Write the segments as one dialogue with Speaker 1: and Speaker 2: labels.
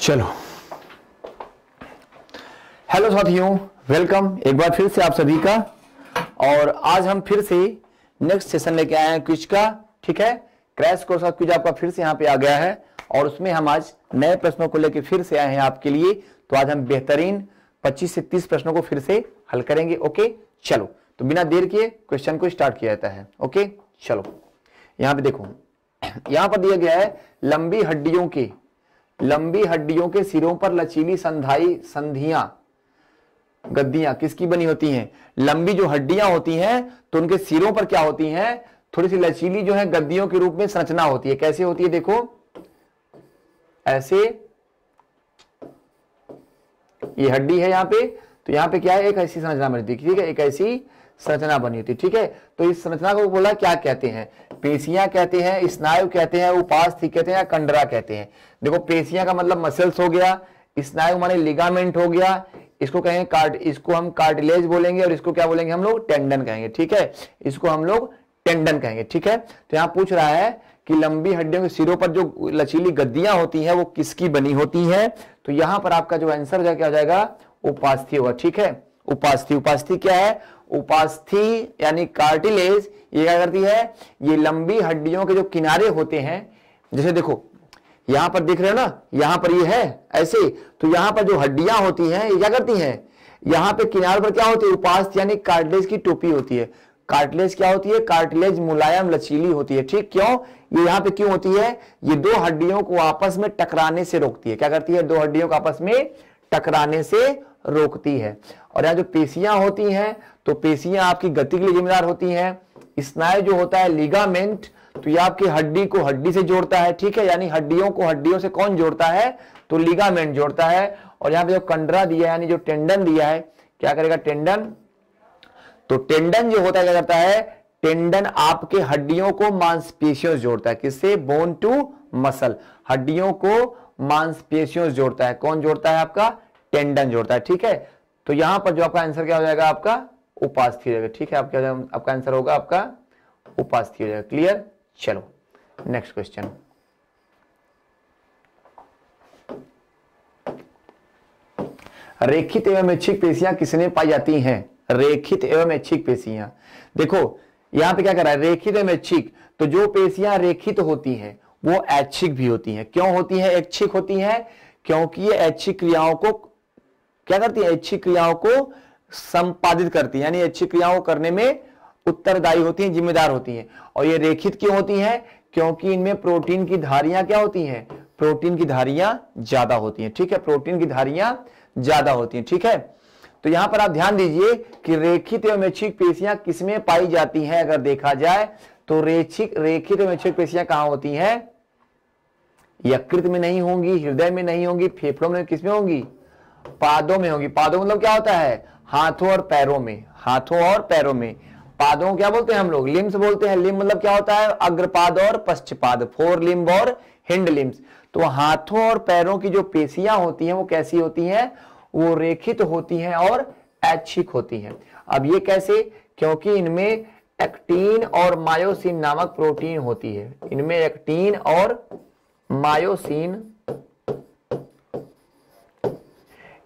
Speaker 1: चलो, हेलो साथियों, वेलकम एक बार फिर से आप सभी का। और आज हम फिर से नेक्स्ट सेशन लेके आए हैं क्विज का। ठीक है, क्रैश कोर्स का क्विज आपका फिर से यहाँ पे आ गया है और उसमें हम आज नए प्रश्नों को लेके फिर से आए हैं आपके लिए। तो आज हम बेहतरीन 25 से 30 प्रश्नों को फिर से हल करेंगे। ओके, चलो तो बिना देर किए क्वेश्चन को स्टार्ट किया जाता है। ओके चलो, यहाँ पे देखो, यहाँ पर दिया गया है लंबी हड्डियों के सिरों पर लचीली संधियां गद्दियां किसकी बनी होती हैं? लंबी जो हड्डियां होती हैं तो उनके सिरों पर क्या होती हैं? थोड़ी सी लचीली जो है गद्दियों के रूप में संरचना होती है। कैसे होती है? देखो ऐसे, ये हड्डी है यहाँ पे, तो यहाँ पे क्या है? एक ऐसी संरचना बनी होती है। ठीक है, एक ऐसी संरचना बनी होती है। ठीक है, तो इस संरचना को बोला क्या कहते हैं? पेशियां कहते हैं, स्नायु कहते हैं, उपास्थि कहते हैं, कंडरा कहते हैं। देखो पेशियां का मतलब मसल्स हो गया, स्नायु माने लिगामेंट हो गया, इसको कहेंगे इसको हम कार्टिलेज बोलेंगे और इसको क्या बोलेंगे हम लोग? टेंडन कहेंगे। ठीक है, इसको हम लोग टेंडन कहेंगे। ठीक है, तो यहाँ पूछ रहा है कि लंबी हड्डियों के सिरों पर जो लचीली गद्दियां होती हैं वो किसकी बनी होती हैं? तो यहाँ पर आपका जो आंसर क्या हो जाएगा? उपास्थि होगा। ठीक है, उपास्थि क्या है? उपास्थि यानी कार्टिलेज ये क्या करती है? ये लंबी हड्डियों के जो किनारे होते हैं, जैसे देखो यहां पर देख रहे हो ना, यहां पर ये है ऐसे, तो यहां पर जो हड्डियां होती हैं ये क्या करती हैं? यहां पे किनारे पर क्या होती है? उपास्थि यानी कार्टिलेज की टोपी होती है। कार्टिलेज क्या होती है? कार्टिलेज मुलायम लचीली होती है। ठीक, क्यों? ये यहां पे क्यों होती है? ये दो हड्डियों को आपस में टकराने से रोकती है। क्या करती है? दो हड्डियों को आपस में टकराने से रोकती है। और यहाँ जो पेशियां होती हैं, तो पेशियां आपकी गति के लिए जिम्मेदार होती हैं। स्नायु जो होता है लिगामेंट, तो ये आपकी हड्डी को हड्डी से जोड़ता है। ठीक है, यानी हड्डियों को हड्डियों से कौन जोड़ता है? तो लिगामेंट जोड़ता है। और यहाँ पे जो कंडरा दिया है यानी जो टेंडन दिया है, क्या करेगा? टेंडन, तो टेंडन जो होता है क्या करता है? टेंडन आपके हड्डियों को मांसपेशियों से जोड़ता है। किससे? बोन टू मसल, हड्डियों को मांसपेशियों से जोड़ता है। कौन जोड़ता है? आपका टेंडन जोड़ता है। ठीक है, तो यहां पर जो आपका आंसर क्या हो जाएगा? आपका उपास्थि हो जाएगा। ठीक है, आपका आंसर होगा आपका उपास्थि हो जाएगा। क्लियर? चलो नेक्स्ट क्वेश्चन। रेखित एवं ऐच्छिक पेशियां किसमें पाई जाती हैं? रेखित एवं ऐच्छिक पेशियां, देखो यहां पे क्या कर रहा है? रेखित एवं ऐच्छिक, तो जो पेशियां रेखित होती हैं वो ऐच्छिक भी होती हैं। क्यों होती हैं? ऐच्छिक होती हैं क्योंकि ये ऐच्छिक क्रियाओं को क्या करती है? ऐच्छिक क्रियाओं को संपादित करती है, यानी ऐच्छिक क्रियाओं को करने में उत्तरदायी होती हैं, जिम्मेदार होती हैं। और ये रेखित क्यों होती हैं? क्योंकि इनमें प्रोटीन की धारियां क्या होती हैं? प्रोटीन की धारियां ज्यादा होती हैं। ठीक है, प्रोटीन की धारियां ज्यादा होती हैं। ठीक है, तो यहां पर आप ध्यान दीजिए कि रेखित एवं ऐच्छिक पेशियां किसमें पाई जाती हैं? अगर देखा जाए तो रेखित एवं ऐच्छिक पेशियां कहां होती हैं? यकृत में नहीं होंगी, हृदय में नहीं होंगी, फेफड़ों में, किसमें होंगी? पादों में होगी। पादों मतलब क्या होता है? हाथों और पैरों में, हाथों और पैरों में। पादों को क्या बोलते हैं हम लोग? लिम्स बोलते हैं। लिम्ब मतलब क्या होता है? अग्रपाद और पश्चपाद, फोर लिम्ब और हिंड लिम्स। तो हाथों और पैरों की जो पेशियां होती हैं वो कैसी होती हैं? वो रेखित होती हैं और ऐच्छिक होती हैं। अब ये कैसे? क्योंकि इनमें एक्टिन और मायोसिन नामक प्रोटीन होती है। इनमें एक्टिन और मायोसिन,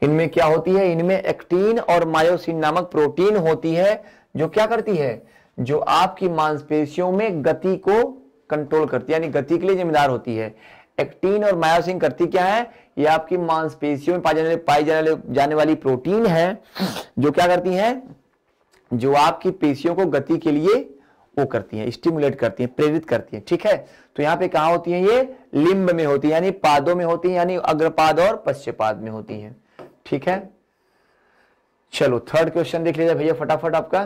Speaker 1: इनमें क्या होती है? इनमें एक्टिन और मायोसिन नामक प्रोटीन होती है जो क्या करती है? जो आपकी मांसपेशियों में गति को कंट्रोल करती है, यानी गति के लिए जिम्मेदार होती है। एक्टिन और मायोसिन करती क्या है? ये आपकी मांसपेशियों में पाई जाने वाली प्रोटीन है जो क्या करती है? जो आपकी पेशियों को गति के लिए वो करती है, स्टिमुलेट करती है, प्रेरित करती है। ठीक है, तो यहाँ पे कहां होती है? ये लिम्ब में होती है, यानी पादों में होती है, यानी अग्रपाद और पश्चपाद में होती है। ठीक है, चलो थर्ड क्वेश्चन देख लीजिए भैया फटाफट आपका।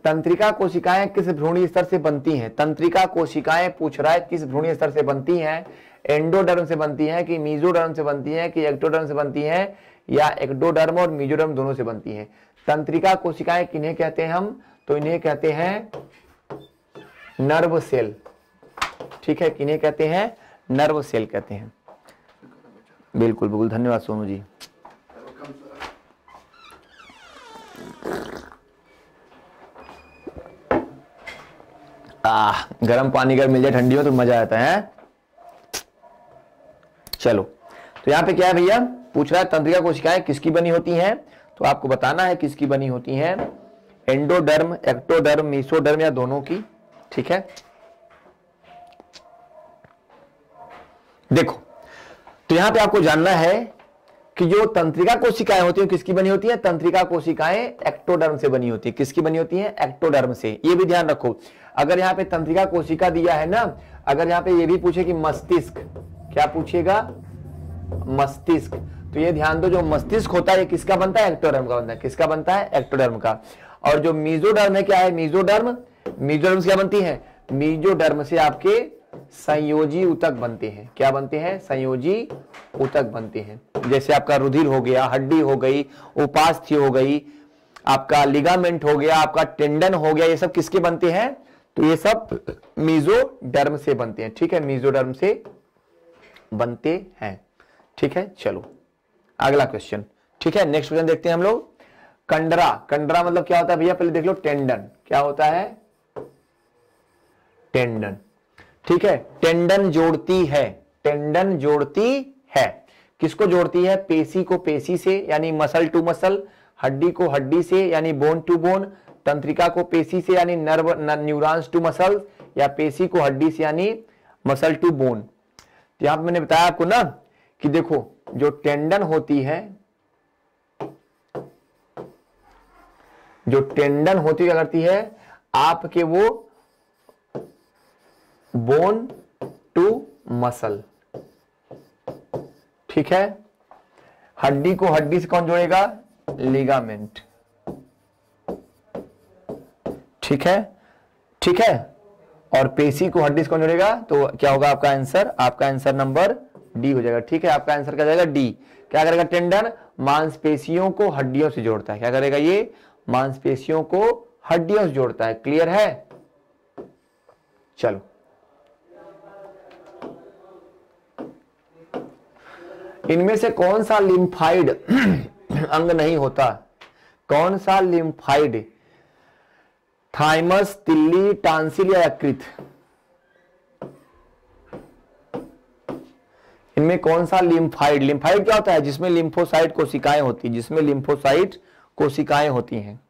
Speaker 1: तंत्रिका कोशिकाएं किस भ्रूणीय स्तर से बनती हैं? तंत्रिका कोशिकाएं पूछ रहा है किस भ्रूणीय स्तर से बनती हैं? एंडोडर्म से बनती हैं कि मीजोडर्म से बनती हैं कि एक्टोडर्म से बनती हैं या एक्टोडर्म और मीजोडर्म दोनों से बनती हैं? तंत्रिका कोशिकाएं किन्हें कहते हैं हम? तो इन्हें कहते हैं नर्व सेल। ठीक है, किन्हें कहते हैं? नर्व सेल कहते हैं। बिल्कुल बिल्कुल, धन्यवाद सोनू जी। गर्म पानी अगर मिल जाए ठंडी हो तो मजा आता है। चलो तो यहाँ पे क्या है भैया, पूछ रहा है तंत्रिका कोशिकाएं किसकी बनी होती हैं, तो आपको बताना है किसकी बनी होती हैं, एंडोडर्म, एक्टोडर्म, मेसोडर्म या दोनों की। ठीक है, देखो तो यहां पे आपको जानना है कि जो तंत्रिका कोशिकाएं होती हैं किसकी बनी होती है, तंत्रिका कोशिकाएं एक्टोडर्म से बनी होती है। किसकी बनी होती है, एक्टोडर्म से। ये भी ध्यान रखो, अगर यहाँ पे तंत्रिका कोशिका दिया है ना, अगर यहाँ पे ये भी पूछे कि मस्तिष्क, क्या पूछेगा, मस्तिष्क, तो ये ध्यान दो जो मस्तिष्क होता है ये किसका बनता है, एक्टोडर्म का बनता है। किसका बनता है, एक्टोडर्म का। और जो मीजोडर्म है, क्या है मीजोडर्म, मीजोडर्म से क्या बनती है, मीजोडर्म से आपके संयोजी ऊतक बनते हैं। क्या बनते हैं, संयोजी ऊतक बनते हैं। जैसे आपका रुधिर हो गया, हड्डी हो गई, उपास्थि हो गई, आपका लिगामेंट हो गया, आपका टेंडन हो गया, ये सब किसके बनते हैं, तो ये सब मीजोडर्म से बनते हैं। ठीक है, मीजोडर्म से बनते हैं। ठीक है, चलो अगला क्वेश्चन। ठीक है, नेक्स्ट क्वेश्चन देखते हैं हम लोग। कंडरा, कंडरा मतलब क्या होता है भैया, पहले देख लो, टेंडन। क्या होता है, टेंडन। ठीक है, टेंडन जोड़ती है, टेंडन जोड़ती है, किसको जोड़ती है, पेशी को पेशी से यानी मसल टू मसल, हड्डी को हड्डी से यानी बोन टू बोन, तंत्रिका को पेशी से यानी नर्व न्यूरॉन्स टू मसल, या पेशी को हड्डी से यानी मसल टू बोन। यहां पर मैंने बताया आपको ना कि देखो जो टेंडन होती है, जो टेंडन होती क्या करती है, आपके वो बोन टू मसल। ठीक है, हड्डी को हड्डी से कौन जोड़ेगा, लिगामेंट। ठीक है, ठीक है, और पेशी को हड्डी से कौन जोड़ेगा, तो क्या होगा आपका आंसर, आपका आंसर नंबर डी हो जाएगा। ठीक है, आपका आंसर क्या जाएगा, डी। क्या करेगा, टेंडन मांसपेशियों को हड्डियों से जोड़ता है। क्या करेगा, ये मांसपेशियों को हड्डियों से जोड़ता है। क्लियर है, चलो इनमें से कौन सा लिम्फाइड अंग नहीं होता, कौन सा लिम्फाइड, थाइमस, तिल्ली, टांसिल या यकृत, इनमें कौन सा लिम्फाइड, लिम्फाइड क्या होता है, जिसमें लिम्फोसाइट कोशिकाएं होती, जिसमें लिम्फोसाइट कोशिकाएं होती हैं।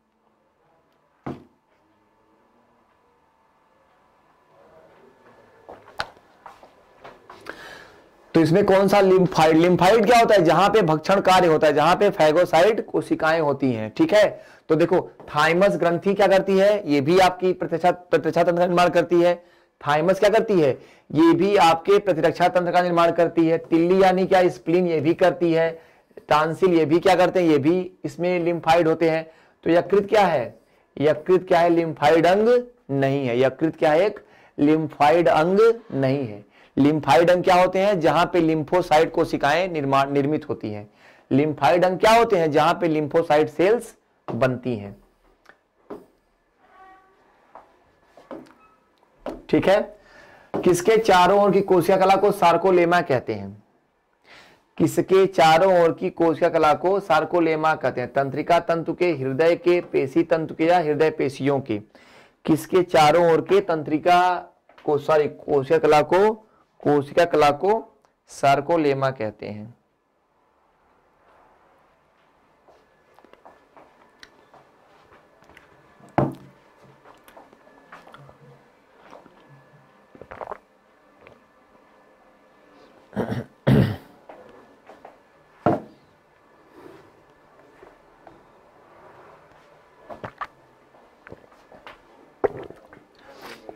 Speaker 1: तो इसमें कौन सा लिम्फाइड, लिम्फाइड क्या होता है, जहां पे भक्षण कार्य होता है, जहां पे फैगोसाइट कोशिकाएं होती हैं। ठीक है, तो देखो थाइमस ग्रंथि क्या करती है, ये भी आपकी प्रतिरक्षा तंत्र का निर्माण करती है। थाइमस क्या करती है, ये भी आपके प्रतिरक्षा तंत्र का निर्माण करती है। तिल्ली यानी क्या, स्प्लीन, ये भी करती है। टांसिल ये भी क्या करते हैं, ये भी इसमें लिम्फाइड होते हैं। तो यकृत क्या है, यकृत क्या है, लिम्फाइड अंग नहीं है। यकृत क्या है, एक लिम्फाइड अंग नहीं है। लिम्फाइड अंग क्या होते हैं, जहां पे लिम्फोसाइट कोशिकाएं निर्मित होती हैं। लिम्फाइड अंग क्या होते हैं, जहां पे लिम्फोसाइट सेल्स बनती हैं। ठीक है, किसके चारों ओर की कोशिका कला को सार्कोलेमा कहते हैं, किसके चारों ओर की कोशिका कला को सार्कोलेमा कहते हैं, तंत्रिका तंतु के, हृदय के, पेशी तंतु के या हृदय पेशियों के, किसके चारों ओर के तंत्रिका को, सॉरी कोशिका कला को सार्कोलेमा कहते हैं।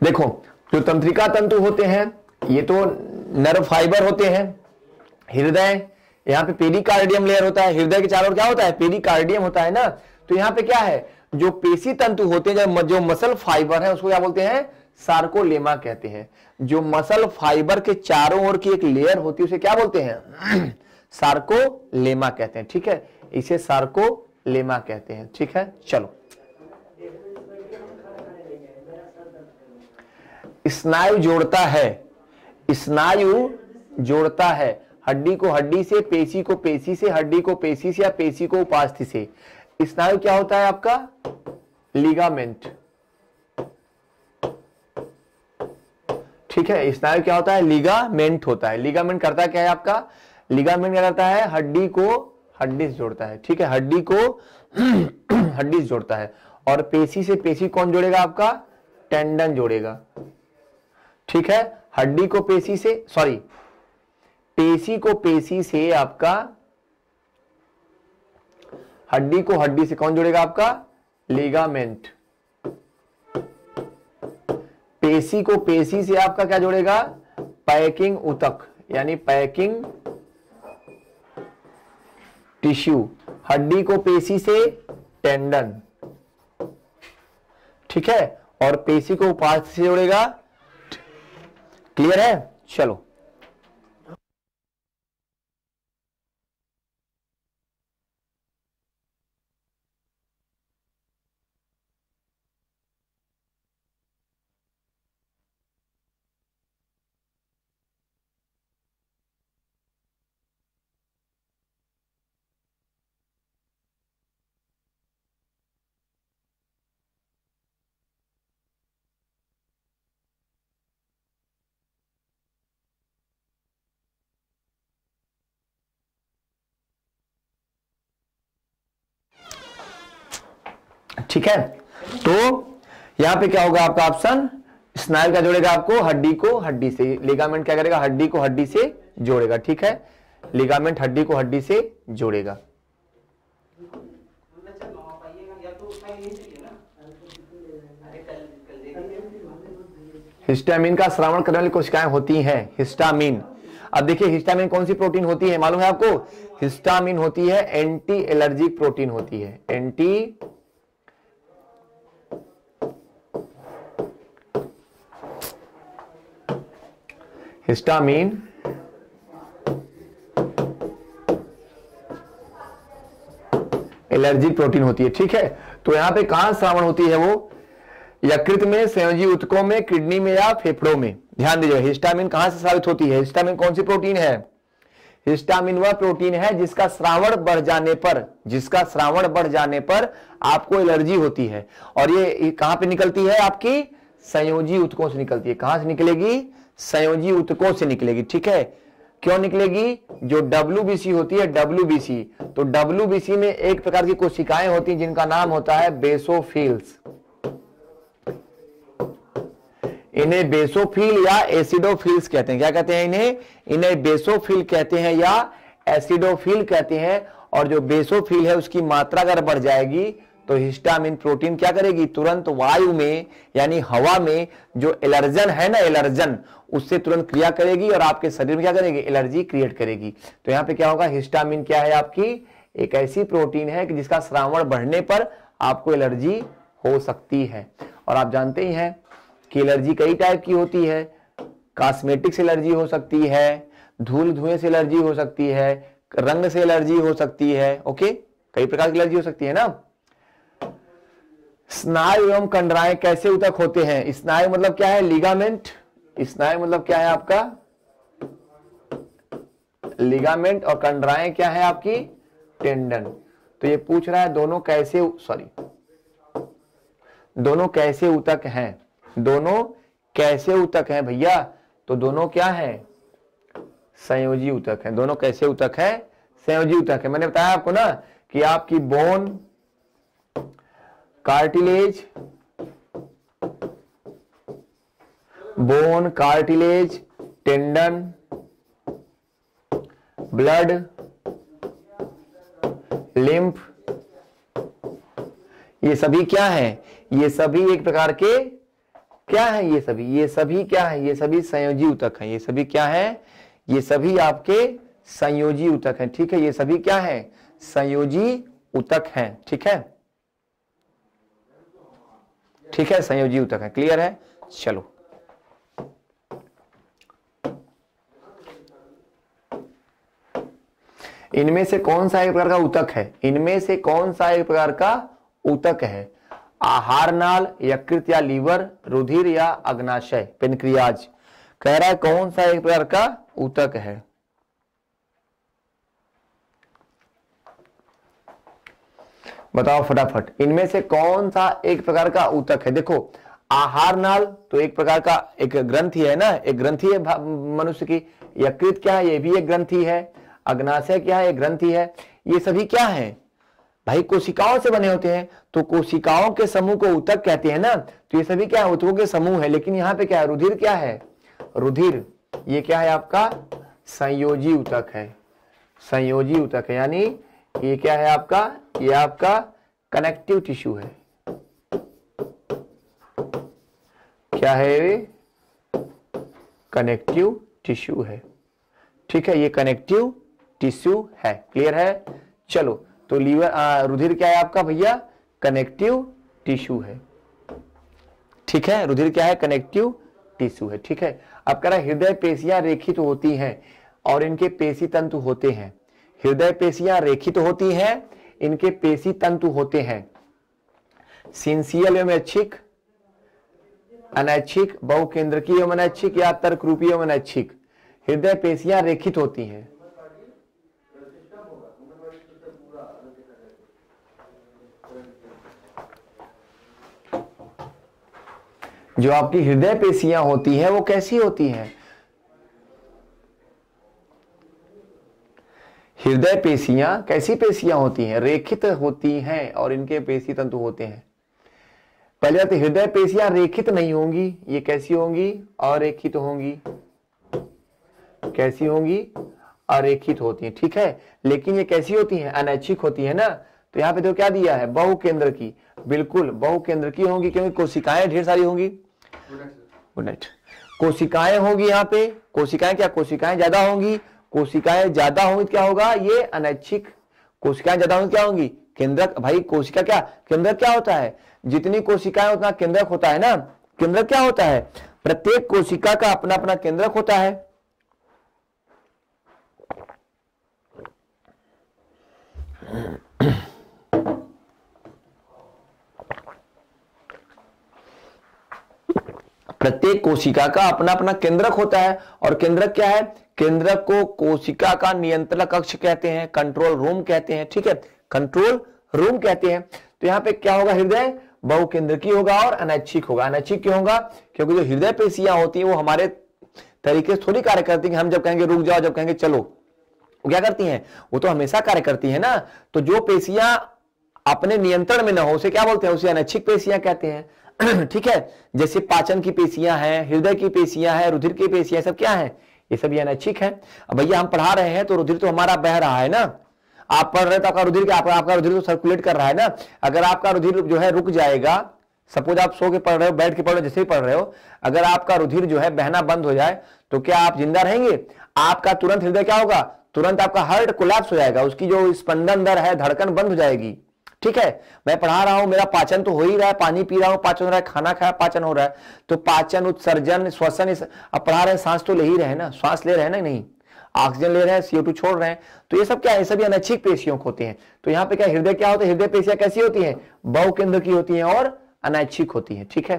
Speaker 1: देखो जो तंत्रिका तंतु होते हैं ये तो नर्व फाइबर होते हैं। हृदय, यहाँ पे पेरिकार्डियम लेयर होता है, हृदय के चारों ओर क्या होता है, पेरिकार्डियम होता है ना। तो यहाँ पे क्या है, जो पेशी तंतु होते हैं, जो मसल फाइबर है उसको क्या बोलते हैं, सार्कोलेमा कहते हैं। जो मसल फाइबर के चारों ओर की एक लेयर होती है उसे क्या बोलते हैं, सार्कोलेमा कहते हैं। ठीक है, इसे सार्कोलेमा कहते हैं। ठीक है, चलो स्नायु जोड़ता है, स्नायु जोड़ता है हड्डी को हड्डी से, पेशी को पेशी से, हड्डी को पेशी से या पेशी को उपास्थि से। स्नायु क्या होता है आपका, लिगामेंट। ठीक है, स्नायु क्या होता है, लिगामेंट होता है। लिगामेंट करता क्या है आपका, लिगामेंट क्या करता है, हड्डी को हड्डी से जोड़ता है, ठीक है, हड्डी को हड्डी से जोड़ता है। और पेशी से पेशी कौन जोड़ेगा आपका, टेंडन जोड़ेगा, ठीक है। हड्डी को पेशी से, सॉरी, पेशी को पेशी से आपका, हड्डी को हड्डी से कौन जोड़ेगा आपका, लिगामेंट। पेशी को पेशी से आपका क्या जोड़ेगा, पैकिंग ऊतक, यानी पैकिंग टिश्यू। हड्डी को पेशी से टेंडन, ठीक है, और पेशी को उपास्थि से जोड़ेगा। क्लियर है, चलो। ठीक है, तो यहां पे क्या होगा आपका ऑप्शन, स्नायु क्या जोड़ेगा आपको, हड्डी को हड्डी से। लिगामेंट क्या करेगा, हड्डी को हड्डी से जोड़ेगा, ठीक है, लिगामेंट हड्डी को हड्डी से जोड़ेगा। हिस्टामिन का श्रावण करने वाली कोशिकाएं होती हैं, हिस्टामिन। अब देखिए हिस्टामिन कौन सी प्रोटीन होती है, मालूम है आपको, हिस्टामिन होती है एंटी एलर्जिक प्रोटीन होती है, एंटी हिस्टामिन एलर्जिक प्रोटीन होती है, ठीक है। तो यहां पे कहां श्रावण होती है, वो यकृत में, संयोजी ऊतकों में, किडनी में या फेफड़ों में। ध्यान दीजिए, हिस्टामिन कहां से स्रावित होती है, हिस्टामिन कौन सी प्रोटीन है, हिस्टामिन वह प्रोटीन है जिसका श्रावण बढ़ जाने पर, जिसका श्रावण बढ़ जाने पर आपको एलर्जी होती है। और ये कहां पे निकलती है, आपकी संयोजी ऊतकों से निकलती है। कहां से निकलेगी, संयोजी ऊतकों से निकलेगी, ठीक है। क्यों निकलेगी, जो WBC होती है, WBC, तो WBC में एक प्रकार की कोशिकाएं होती हैं जिनका नाम होता है बेसोफिल्स। इन्हें बेसोफिल या एसिडोफिल्स कहते हैं। क्या कहते हैं इन्हें, इन्हें बेसोफिल कहते हैं या एसिडोफिल कहते हैं। और जो बेसोफिल है उसकी मात्रा अगर बढ़ जाएगी तो हिस्टामिन प्रोटीन क्या करेगी, तुरंत वायु में यानी हवा में जो एलर्जन है ना, एलर्जन, उससे तुरंत क्रिया करेगी और आपके शरीर में क्या करेगी, एलर्जी क्रिएट करेगी। तो यहां पे क्या होगा, हिस्टामिन क्या है आपकी, एक ऐसी प्रोटीन है कि जिसका श्रावण बढ़ने पर आपको एलर्जी हो सकती है। और आप जानते ही हैं कि एलर्जी कई टाइप की होती है, कॉस्मेटिक से एलर्जी हो सकती है, धूल धुएं से एलर्जी हो सकती है, रंग से एलर्जी हो सकती है, ओके, कई प्रकार की एलर्जी हो सकती है ना। स्नायु एवं कंडराएं कैसे ऊतक होते हैं, स्नायु मतलब क्या है, लिगामेंट, स्नायु मतलब क्या है आपका, लिगामेंट, और कंडराएं क्या है आपकी, टेंडन। तो ये पूछ रहा है दोनों कैसे, सॉरी, दोनों कैसे ऊतक हैं, दोनों कैसे ऊतक हैं भैया, तो दोनों क्या है, संयोजी ऊतक है। दोनों कैसे ऊतक है, संयोजी ऊतक है। मैंने बताया आपको ना कि आपकी bone, cartilage, bone, cartilage, tendon, blood, lymph, ये सभी क्या है, ये सभी एक प्रकार के क्या है, ये सभी क्या है, ये सभी संयोजी ऊतक हैं। ये सभी क्या है, ये सभी आपके संयोजी ऊतक हैं, ठीक है। ये सभी क्या है, संयोजी ऊतक हैं, ठीक है, ठीक है, संयोजी ऊतक है। क्लियर है, चलो। इनमें से कौन सा एक प्रकार का ऊतक है, इनमें से कौन सा एक प्रकार का ऊतक है, आहार नाल, यकृत या लीवर, रुधिर या अग्नाशय, पेनक्रियाज। कह रहा है कौन सा एक प्रकार का ऊतक है, बताओ फटाफट, इनमें से कौन सा एक प्रकार का ऊतक है। देखो आहार नाल तो एक प्रकार का एक ग्रंथि है ना, एक ग्रंथि है मनुष्य की। यकृत क्या है, ये भी एक ग्रंथि है। अग्नाशय क्या है, ग्रंथि है। ये सभी क्या है भाई, कोशिकाओं से बने होते हैं। तो कोशिकाओं के समूह को ऊतक कहते हैं ना, तो ये सभी क्या है, ऊतकों के समूह है। लेकिन यहाँ पे क्या है, रुधिर क्या है, रुधिर ये क्या है आपका संयोजी ऊतक है, संयोजी ऊतक है। यानी ये क्या है आपका, ये आपका कनेक्टिव टिश्यू है। क्या है, कनेक्टिव टिश्यू है। ठीक है, ये कनेक्टिव टिश्यू है। क्लियर है। चलो, तो लीवर रुधिर क्या है आपका भैया, कनेक्टिव टिश्यू है। ठीक है, रुधिर क्या है, कनेक्टिव टिश्यू है। ठीक है, अब कह रहा है हृदय पेशियां रेखित होती हैं और इनके पेशी तंतु होते हैं। हृदय पेशियां रेखित होती हैं, इनके पेशी तंतु होते हैं। सिंसियल एवं ऐच्छिक, अनैच्छिक, बहुकेंद्रकीय एवं अनैच्छिक या तर्क रूपी एवं अनैच्छिक हृदय पेशियां रेखित होती हैं। जो आपकी हृदय पेशियां होती हैं वो कैसी होती हैं, हृदय पेशियां कैसी पेशियां होती हैं, रेखित होती हैं और इनके पेशी तंतु होते हैं। पहले बात, हृदय पेशियां रेखित नहीं होंगी, ये कैसी होंगी, अरेखित होंगी। कैसी होंगी, अरेखित होती हैं। ठीक है, लेकिन ये कैसी होती हैं, अनैच्छिक होती है ना। तो यहाँ पे तो क्या दिया है, बहुकेंद्र की, बिल्कुल बहुकेंद्र की होंगी, क्योंकि कोशिकाएं ढेर सारी होंगी। Good night. कोशिकाएं होंगी यहाँ पे, कोशिकाएं क्या, कोशिकाएं ज्यादा होंगी। कोशिकाएं ज्यादा होंगी क्या होगा, ये अनैच्छिक। कोशिकाएं ज्यादा होंगी क्या होंगी, केंद्रक। भाई कोशिका क्या, केंद्रक क्या होता है, जितनी कोशिकाएं उतना केंद्रक होता है ना। केंद्रक क्या होता है, प्रत्येक कोशिका का अपना अपना केंद्रक होता है। प्रत्येक कोशिका का अपना अपना केंद्रक होता है। और केंद्रक क्या है, केंद्रक को कोशिका का नियंत्रण कक्ष कहते हैं, कंट्रोल रूम कहते हैं। ठीक है, कंट्रोल रूम कहते हैं। तो यहाँ पे क्या होगा, हृदय बहुकेंद्रकी होगा और अनैच्छिक होगा। अनैच्छिक क्यों होगा, क्योंकि जो हृदय पेशियां होती हैं वो हमारे तरीके से थोड़ी कार्य करती हैं। हम जब कहेंगे रुक जाओ, जब कहेंगे चलो, वो क्या करती हैं, वो तो हमेशा कार्य करती है ना। तो जो पेशियां अपने नियंत्रण में न हो उसे क्या बोलते हैं, उसे अनैच्छिक पेशियां कहते हैं। ठीक है, जैसे पाचन की पेशियां हैं, हृदय की पेशियां हैं, रुधिर की पेशियां, सब क्या है, ये सब अनैच्छिक है। अब भैया हम पढ़ा रहे हैं तो रुधिर तो हमारा बह रहा है ना। आप पढ़ रहे हैं तो आपका रुधिर क्या, आपका रुधिर तो सर्कुलेट कर रहा है ना। अगर आपका रुधिर जो है रुक जाएगा, सपोज आप सो के पढ़ रहे हो, बैठ के पढ़ रहे हो, जैसे ही पढ़ रहे हो, अगर आपका रुधिर जो है बहना बंद हो जाए तो क्या आप जिंदा रहेंगे, आपका तुरंत हृदय क्या होगा, तुरंत आपका हार्ट कोलैप्स हो जाएगा, उसकी जो स्पंदन दर है, धड़कन बंद हो जाएगी। ठीक है, मैं पढ़ा रहा हूं, मेरा पाचन तो हो ही रहा है, पानी पी रहा हूं पाचन हो रहा है, खाना खाया पाचन हो रहा है, तो पाचन, उत्सर्जन, श्वसन, अब पढ़ा रहे हैं, सांस तो ले ही रहे हैं ना, श्वास ले रहे हैं ना, नहीं ऑक्सीजन ले रहे हैं, CO2 छोड़ रहे हैं। तो ये सब क्या है, सभी अनैच्छिक पेशियों होते हैं। तो यहाँ पे क्या, हृदय क्या होता है, हृदय पेशियां कैसी होती हैं, बहुकेंद्र की होती हैं और अनैच्छिक होती हैं। ठीक है,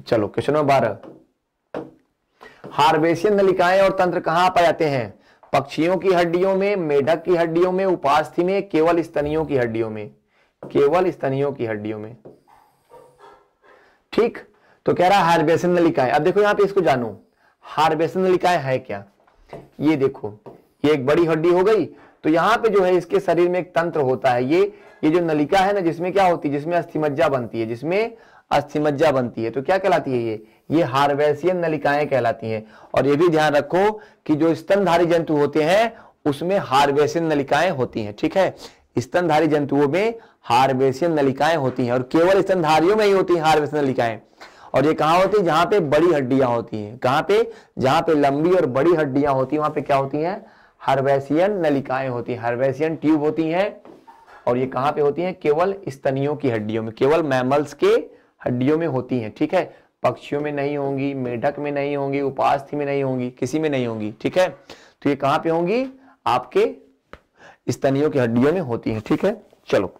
Speaker 1: चलो क्वेश्चन नंबर 12, हार्बेशियन नलिकाएं और तंत्र कहां पाए जाते हैं, पक्षियों की हड्डियों में, मेढक की हड्डियों में, उपास्थि में, केवल स्तनियों की हड्डियों में, केवल स्तनियों की हड्डियों में। ठीक, तो कह रहा है हार्बेशियन नलिकाएं। अब देखो यहां पे इसको जानो, हार्बेशियन नलिकाएं है क्या। ये देखो, ये एक बड़ी हड्डी हो गई, तो यहां पे जो है इसके शरीर में एक तंत्र होता है। ये जो नलिका है ना, जिसमें क्या होती है, जिसमें अस्थिमज्जा बनती है, जिसमें अस्थिमज्जा बनती है, तो क्या कहलाती है, ये हार्बेशियन नलिकाएं कहलाती हैं। और ये भी ध्यान रखो कि जो स्तनधारी जंतु होते हैं उसमें हार्बेशियन नलिकाएं होती हैं। ठीक है, स्तनधारी जंतुओं में हार्बेशियन नलिकाएं होती हैं और केवल स्तनधारियों में ही होती हैं हार्बेशियन नलिकाएं। और ये कहां होती है, जहां पे बड़ी हड्डियां होती हैं, कहां पे, जहां पे लंबी और बड़ी हड्डियां होती हैं वहां पे क्या होती हैं, हार्बेशियन नलिकाएं होती हैं, हार्बेशियन ट्यूब होती हैं। और ये कहां पे होती हैं, केवल स्तनियों की हड्डियों में, केवल मैमल्स के हड्डियों में होती हैं। ठीक है, पक्षियों में नहीं होंगी, मेढक में नहीं होंगी, उपास्थि में नहीं होंगी, किसी में नहीं होंगी। ठीक है, तो ये कहां पे होंगी, आपके स्तनियों की हड्डियों में होती हैं। ठीक है, चलो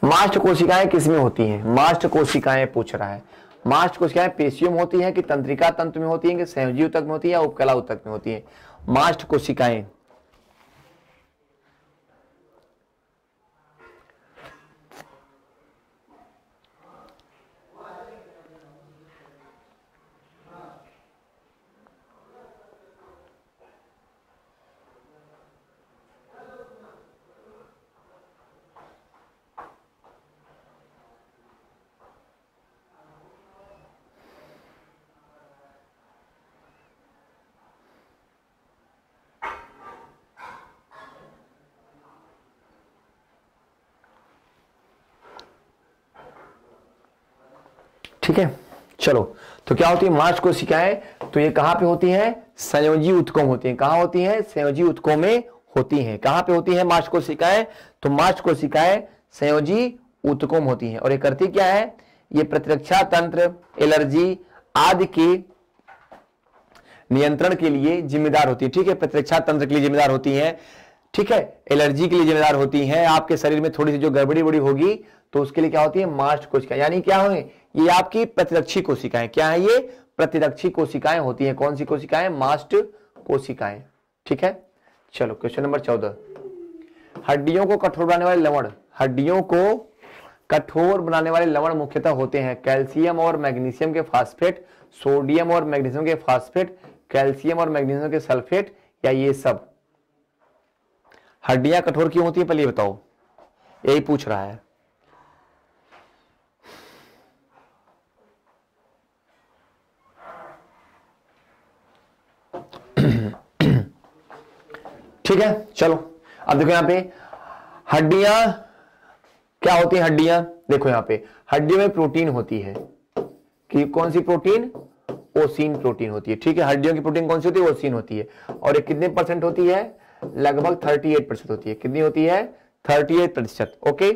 Speaker 1: मास्ट कोशिकाएं किसमें होती हैं, मास्ट कोशिकाएं पूछ रहा है। मास्ट कोशिकाएं पेशियों में होती हैं कि तंत्रिका तंत्र में होती हैं कि संयोजी ऊतक में होती है या उपकला ऊतक में होती है। मास्ट कोशिकाएं ठीक है, चलो। तो क्या होती है मांस कोशिकाएं? तो ये कहां पे होती हैं? संयोजी ऊतकों होती हैं। कहां होती हैं? संयोजी ऊतकों में होती हैं। कहां पे होती हैं मांस कोशिकाएं? तो मांस कोशिकाएं संयोजी ऊतकों में होती हैं। और ये करती क्या है? ये प्रतिरक्षा तंत्र, एलर्जी आदि के नियंत्रण के लिए जिम्मेदार होती है। ठीक है, प्रतिरक्षा तंत्र के लिए जिम्मेदार होती है। ठीक है, एलर्जी के लिए जिम्मेदार होती हैं। आपके शरीर में थोड़ी सी जो गड़बड़ी बड़ी होगी तो उसके लिए क्या होती है? मांस कोशिकाएं। यानी क्या है? ये आपकी प्रतिरक्षी कोशिकाएं। क्या है ये? प्रतिरक्षी कोशिकाएं होती हैं। कौन सी कोशिकाएं? मास्ट कोशिकाएं। ठीक है, चलो क्वेश्चन नंबर 14। हड्डियों को कठोर बनाने वाले लवण, हड्डियों को कठोर बनाने वाले लवण मुख्यतः होते हैं कैल्शियम और मैग्नीशियम के फास्फेट, सोडियम और मैग्नीशियम के फास्फेट, कैल्शियम और मैग्नीशियम के सल्फेट, या ये सब? हड्डियां कठोर क्यों होती है पहले बताओ, यही पूछ रहा है। ठीक है, चलो अब देखो यहां पे हड्डियां क्या होती है। हड्डियां देखो यहां पे हड्डियों में प्रोटीन होती है कि कौन सी प्रोटीन? ओसीन प्रोटीन होती है। ठीक है, हड्डियों की प्रोटीन कौन सी होती है? ओसीन होती है। और ये कितने परसेंट होती है? लगभग 38% होती है। कितनी होती है? 38%। ओके,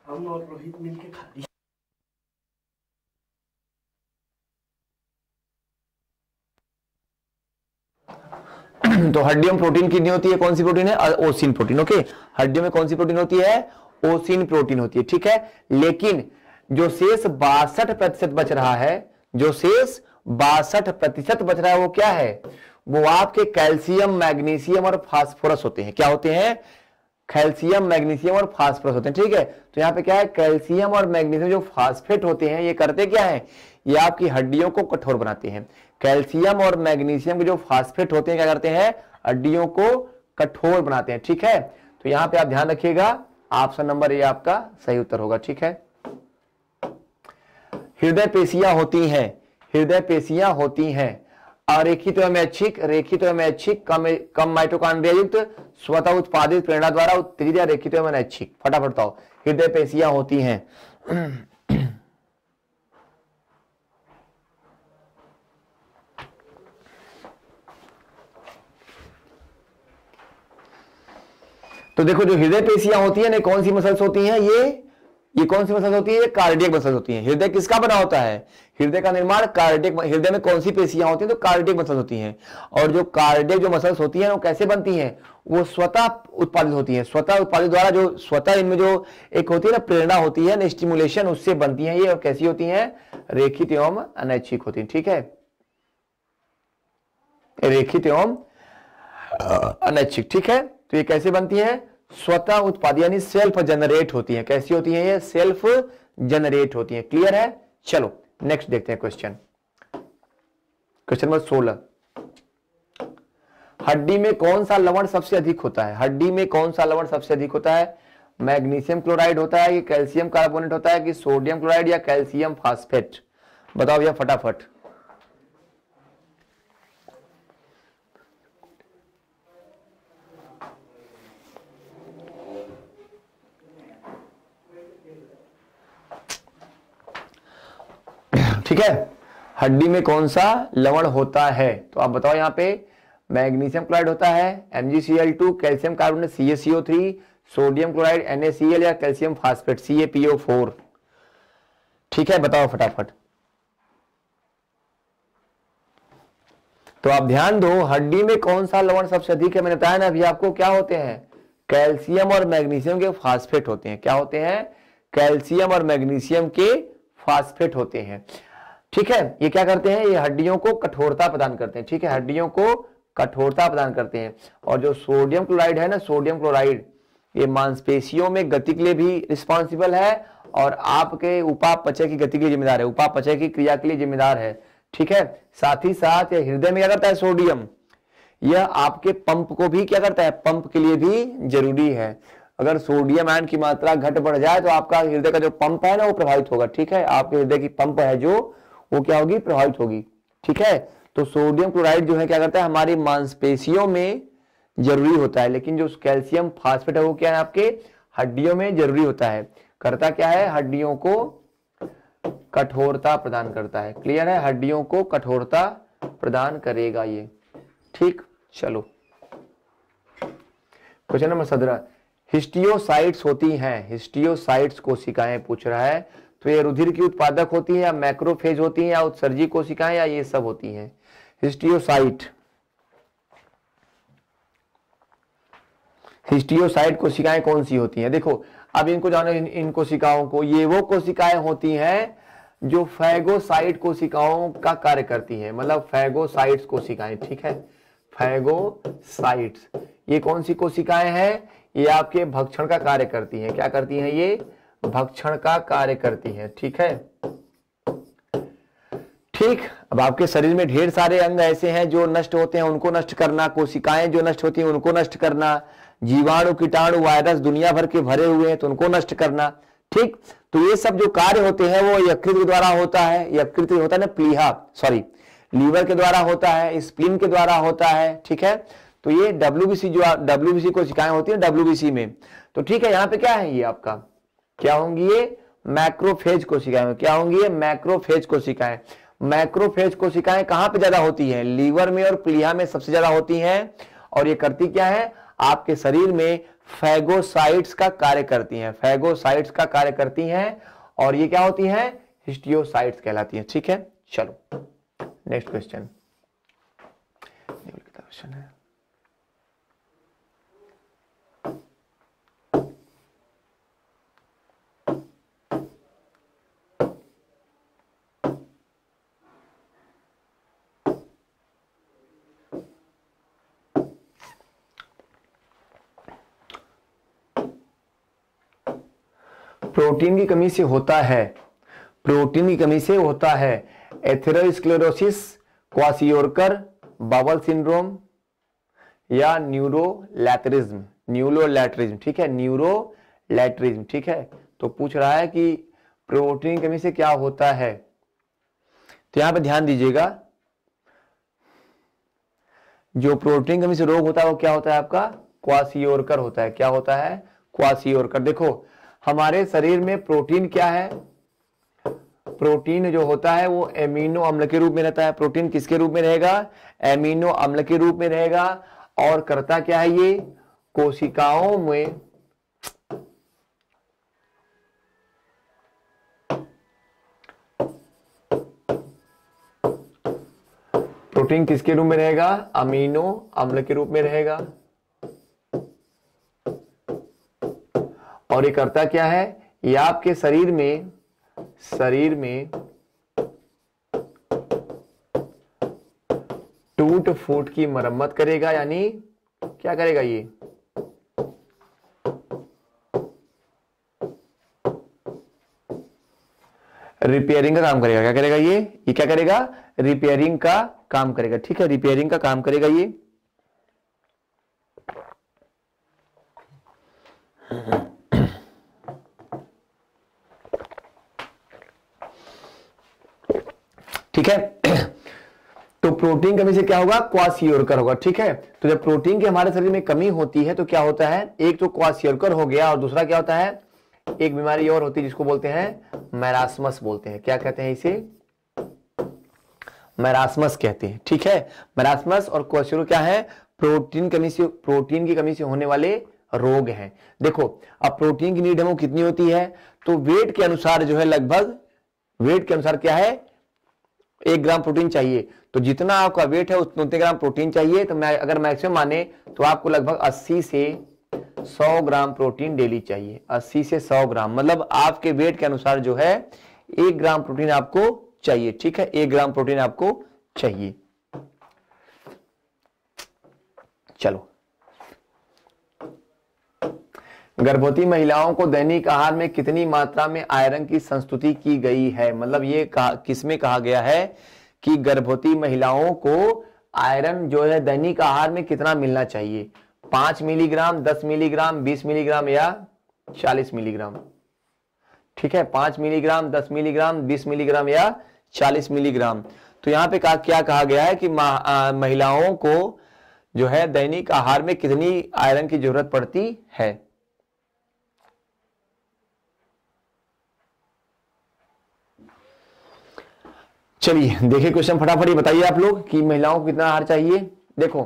Speaker 2: हम और रोहित मिलके खाते।
Speaker 1: तो हड्डियों में प्रोटीन कितनी होती है? कौन सी प्रोटीन है? Ossein protein. ओके, हड्डियों में कौन सी प्रोटीन होती है? ओसीन प्रोटीन होती है। ठीक है, लेकिन जो शेष 62% बच रहा है, जो शेष 62% बच रहा है वो क्या है? वो आपके कैल्शियम, मैग्नीशियम और फास्फोरस होते हैं। क्या होते हैं? कैल्शियम, मैग्नीशियम और फास्फोरस होते हैं। ठीक है, तो यहां पे क्या है? कैल्शियम और मैग्नीशियम जो फास्फेट होते हैं ये करते क्या है? ये आपकी हड्डियों को कठोर बनाते हैं। कैल्शियम और मैग्नीशियम के जो फास्फेट होते हैं क्या करते हैं? हड्डियों को कठोर बनाते हैं। ठीक है, तो यहां पे आप ध्यान रखिएगा, ऑप्शन नंबर ए आपका सही उत्तर होगा। ठीक है, हृदय पेशियां होती हैं, हृदय पेशियां होती हैं अरेखित एवं ऐच्छिक, रेखित एवं ऐच्छिक, कम माइटोकॉन्ड्रिया युक्त, स्वतः उत्पादित प्रेरणा द्वारा उत्तेजित या रेखित एवं ऐच्छिक? फटाफट बताओ, हृदय पेशियां होती हैं। तो देखो जो हृदय पेशियां होती है ना, कौन सी मसल्स होती हैं? ये कौन सी मसल्स होती है? ये कार्डियक मसल्स होती हैं। हृदय किसका बना होता है? हृदय का निर्माण कार्डियक, हृदय में कौन सी पेशियां होती हैं? तो कार्डियक मसल्स होती हैं। और जो कार्डियक जो मसल्स होती हैं वो कैसे बनती हैं? वो स्वतः उत्पादित होती हैं। स्वतः उत्पादित द्वारा जो स्वतः इनमें जो एक होती है ना प्रेरणा होती है ना, स्टिमुलेशन, उससे बनती है ये। और कैसी होती हैं? रेखित एवं अनैच्छिक होती है। ठीक है, रेखित एवं अनैच्छिक। ठीक है, तो ये कैसे बनती है? स्वतः उत्पादित यानी सेल्फ जनरेट होती है। कैसी होती है? ये सेल्फ जनरेट होती है। क्लियर है? चलो नेक्स्ट देखते हैं क्वेश्चन, क्वेश्चन नंबर 16। हड्डी में कौन सा लवण सबसे अधिक होता है? हड्डी में कौन सा लवण सबसे अधिक होता है? मैग्नीशियम क्लोराइड होता है कि कैल्शियम कार्बोनेट होता है कि सोडियम क्लोराइड या कैल्शियम फास्फेट? बताओ भैया फटाफट। ठीक है, हड्डी में कौन सा लवण होता है? तो आप बताओ यहां पे मैग्नीशियम क्लोराइड होता है MgCl2, calcium carbonate CaCO3, sodium chloride NaCl या कैल्शियम फास्फेट CaPO4? ठीक है, बताओ फटाफट। तो आप ध्यान दो, हड्डी में कौन सा लवण सबसे अधिक है? मैंने बताया ना अभी आपको, क्या होते हैं? कैल्शियम और मैग्नीशियम के फास्फेट होते हैं। क्या होते हैं? कैल्शियम और मैग्नीशियम के फास्फेट होते हैं। ठीक है, ये क्या करते हैं? ये हड्डियों को कठोरता प्रदान करते हैं। ठीक है, हड्डियों को कठोरता प्रदान करते हैं। और जो सोडियम क्लोराइड है ना, सोडियम क्लोराइड, ये मांसपेशियों में गति के लिए भी रिस्पॉन्सिबल है और आपके उपापचय की गति के लिए जिम्मेदार है, उपापचय की क्रिया के लिए जिम्मेदार है। ठीक है, साथ ही साथ ये हृदय में क्या करता है? सोडियम, यह आपके पंप को भी क्या करता है? पंप के लिए भी जरूरी है। अगर सोडियम आयन की मात्रा घट बढ़ जाए तो आपका हृदय का जो पंप है ना वो प्रभावित होगा। ठीक है, आपके हृदय की पंप है जो वो क्या होगी? प्रभावित होगी। ठीक है, तो सोडियम क्लोराइड जो है क्या करता है? हमारी मांसपेशियों में जरूरी होता है, लेकिन जो कैल्शियम फास्फेट है वो क्या है? आपके हड्डियों में जरूरी होता है। करता क्या है, हड्डियों को कठोरता प्रदान करता है। क्लियर है, हड्डियों को कठोरता प्रदान करेगा ये। ठीक, चलो क्वेश्चन नंबर 17, हिस्टियोसाइट्स होती हैं, हिस्टियोसाइट्स कोशिकाएं पूछ रहा है, तो ये रुधिर की उत्पादक होती है या मैक्रोफेज होती है या उत्सर्जी कोशिकाएं या ये सब होती हैं। हिस्टियोसाइट, हिस्टियोसाइट कोशिकाएं कौन सी होती हैं? देखो अब इनको जानो, इन कोशिकाओं को, ये वो कोशिकाएं होती हैं जो फैगोसाइट कोशिकाओं का कार्य करती हैं, मतलब फैगोसाइट्स कोशिकाएं। ठीक है, फैगोसाइट्स ये कौन सी कोशिकाएं हैं? ये आपके भक्षण का कार्य करती हैं। क्या करती हैं? ये भक्षण का कार्य करती हैं। ठीक है, ठीक। अब आपके शरीर में ढेर सारे अंग ऐसे हैं जो नष्ट होते हैं, उनको नष्ट करना, कोशिकाएं जो नष्ट होती हैं उनको नष्ट करना, जीवाणु कीटाणु वायरस दुनिया भर के भरे हुए हैं तो उनको नष्ट करना। ठीक, तो ये सब जो कार्य होते हैं वो यकृत के द्वारा होता है, यकृत होता है ना, प्लीहा, सॉरी, लीवर के द्वारा होता है, स्प्लीन के द्वारा होता है। ठीक है, तो ये डब्ल्यूबीसी, जो डब्ल्यूबीसी कोशिकाएं होती है डब्ल्यूबीसी में, तो ठीक है, यहाँ पे क्या है, ये आपका क्या होंगी, ये मैक्रोफेज कोशिकाएं। क्या होंगी? ये मैक्रोफेज कोशिकाएं। मैक्रोफेज कोशिकाएं कहां पे ज्यादा होती हैं? लीवर में और प्लीहा में सबसे ज्यादा होती हैं। और ये करती क्या है? आपके शरीर में फैगोसाइट्स का कार्य करती हैं, फैगोसाइट्स का कार्य करती हैं, और ये क्या होती हैं? हिस्टियोसाइट्स कहलाती हैं। ठीक है, चलो नेक्स्ट क्वेश्चन है। प्रोटीन की कमी से होता है, प्रोटीन की कमी से होता है एथेरोस्क्लेरोसिस, क्वाशियोरकर, बावल सिंड्रोम या न्यूरोलैटरिज्म, न्यूरोलैटरिज्म। ठीक है, न्यूरोलैटरिज्म। ठीक है, तो पूछ रहा है कि प्रोटीन की कमी से क्या होता है, तो यहां पे ध्यान दीजिएगा, जो प्रोटीन की कमी से रोग होता है वो क्या होता है आपका? क्वाशियोरकर होता है। क्या होता है? क्वाशियोरकर। देखो हमारे शरीर में प्रोटीन क्या है? प्रोटीन जो होता है वो एमिनो अम्ल के रूप में रहता है। प्रोटीन किसके रूप में रहेगा? एमिनो अम्ल के रूप में रहेगा। और करता क्या है? ये कोशिकाओं में प्रोटीन किसके रूप में रहेगा? अमीनो अम्ल के रूप में रहेगा। और ये करता क्या है? ये आपके शरीर में टूट फूट की मरम्मत करेगा, यानी क्या करेगा? ये रिपेयरिंग का काम करेगा। क्या करेगा? ये क्या करेगा? रिपेयरिंग का काम करेगा। ठीक है, रिपेयरिंग का काम करेगा ये। ठीक है, तो प्रोटीन कमी से क्या होगा? क्वाशियोरकर होगा। ठीक है, तो जब प्रोटीन की हमारे शरीर में कमी होती है तो क्या होता है? एक तो क्वाशियोरकर हो गया, और दूसरा क्या होता है? एक बीमारी और होती है जिसको बोलते हैं मैरास्मस बोलते हैं। क्या कहते हैं इसे? मैरास्मस कहते हैं। ठीक है, मैरास्मस और क्वाशियोरकर क्या है? प्रोटीन की कमी से होने वाले रोग हैं। देखो अब प्रोटीन की नीड हमको कितनी होती है? तो वेट के अनुसार जो है, लगभग वेट के अनुसार क्या है? 1 ग्राम प्रोटीन चाहिए। तो जितना आपका वेट है उतने ग्राम प्रोटीन चाहिए। तो मैं अगर मैक्सिमम माने तो आपको लगभग 80 से 100 ग्राम प्रोटीन डेली चाहिए। 80 से 100 ग्राम, मतलब आपके वेट के अनुसार जो है 1 ग्राम प्रोटीन आपको चाहिए। ठीक है, 1 ग्राम प्रोटीन आपको चाहिए। चलो, गर्भवती महिलाओं को दैनिक आहार में कितनी मात्रा में आयरन की संस्तुति की गई है? मतलब ये किसमें कहा गया है कि गर्भवती महिलाओं को आयरन जो है दैनिक आहार में कितना मिलना चाहिए? 5 मिलीग्राम, 10 मिलीग्राम, 20 मिलीग्राम या 40 मिलीग्राम? ठीक है, 5 मिलीग्राम, 10 मिलीग्राम, 20 मिलीग्राम या 40 मिलीग्राम। तो यहाँ पे क्या कहा गया है कि महिलाओं को जो है दैनिक आहार में कितनी आयरन की जरूरत पड़ती है? चलिए देखिए क्वेश्चन फटाफट ही बताइए आप लोग कि महिलाओं को कितना आहार चाहिए। देखो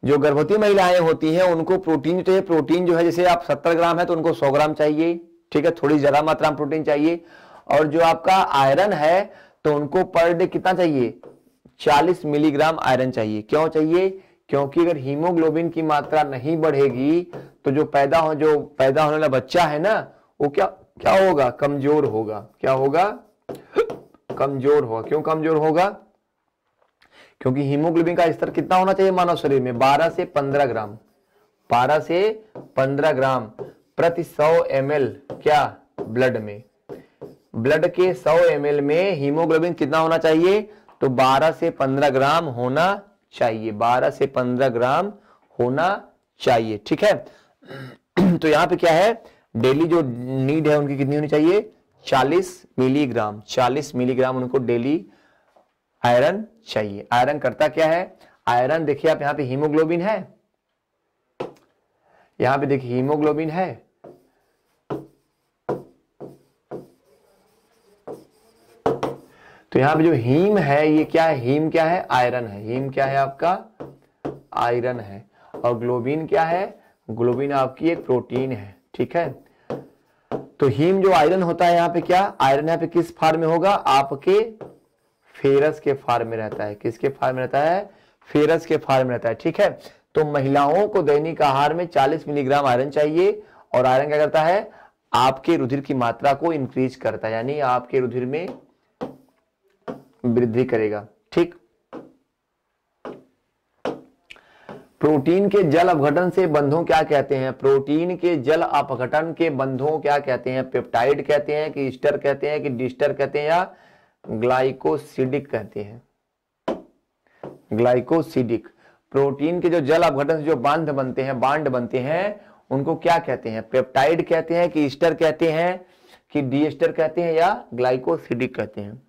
Speaker 1: जो गर्भवती महिलाएं होती हैं उनको प्रोटीन चाहिए। प्रोटीन जो है जैसे आप 70 ग्राम है तो उनको 100 ग्राम चाहिए, ठीक है, थोड़ी ज्यादा मात्रा में प्रोटीन चाहिए। और जो आपका आयरन है तो उनको पर डे कितना चाहिए, 40 मिलीग्राम आयरन चाहिए। क्यों चाहिए, क्योंकि अगर हीमोग्लोबिन की मात्रा नहीं बढ़ेगी तो जो पैदा होने वाला बच्चा है ना वो क्या क्या होगा, कमजोर होगा। क्या होगा, कमजोर होगा। क्यों कमजोर होगा, क्योंकि हीमोग्लोबिन का स्तर कितना होना चाहिए मानव शरीर में, 12 से 15 ग्राम, 12 से 15 ग्राम प्रति 100 ml क्या ब्लड में। ब्लड के 100 ml में हीमोग्लोबिन कितना होना चाहिए, तो 12 से 15 ग्राम होना चाहिए, 12 से 15 ग्राम होना चाहिए, ठीक है। तो यहां पे क्या है, डेली जो नीड है उनकी कितनी होनी चाहिए, 40 मिलीग्राम, 40 मिलीग्राम उनको डेली आयरन चाहिए। आयरन करता क्या है, आयरन देखिए आप यहां पे हीमोग्लोबिन है, यहां पे देखिए हीमोग्लोबिन है, तो यहां पे जो हीम है ये क्या है, हीम क्या है, आयरन है। हीम क्या है आपका, आयरन है। और ग्लोबिन क्या है, ग्लोबिन आपकी एक प्रोटीन है, ठीक है। तो हीम जो आयरन होता है यहाँ पे क्या, आयरन यहाँ पे किस फार्म में होगा, आपके फेरस के फार्म में रहता है। किसके फार्म में रहता है, फेरस के फार्म में रहता है, ठीक है। तो महिलाओं को दैनिक आहार में 40 मिलीग्राम आयरन चाहिए। और आयरन क्या करता है, आपके रुधिर की मात्रा को इंक्रीज करता है, यानी आपके रुधिर में वृद्धि करेगा, ठीक। प्रोटीन के जल अपघटन से बंधों क्या कहते हैं, प्रोटीन के जल अपघटन के बंधों क्या कहते हैं, पेप्टाइड कहते हैं कि ईस्टर कहते हैं कि डिस्टर कहते हैं या ग्लाइकोसिडिक कहते हैं, ग्लाइकोसिडिक। प्रोटीन के जो जल अपघटन से जो बांध बनते हैं उनको क्या कहते हैं, पेप्टाइड कहते हैं कि ईस्टर कहते हैं कि डीएस्टर कहते हैं या ग्लाइकोसिडिक कहते हैं।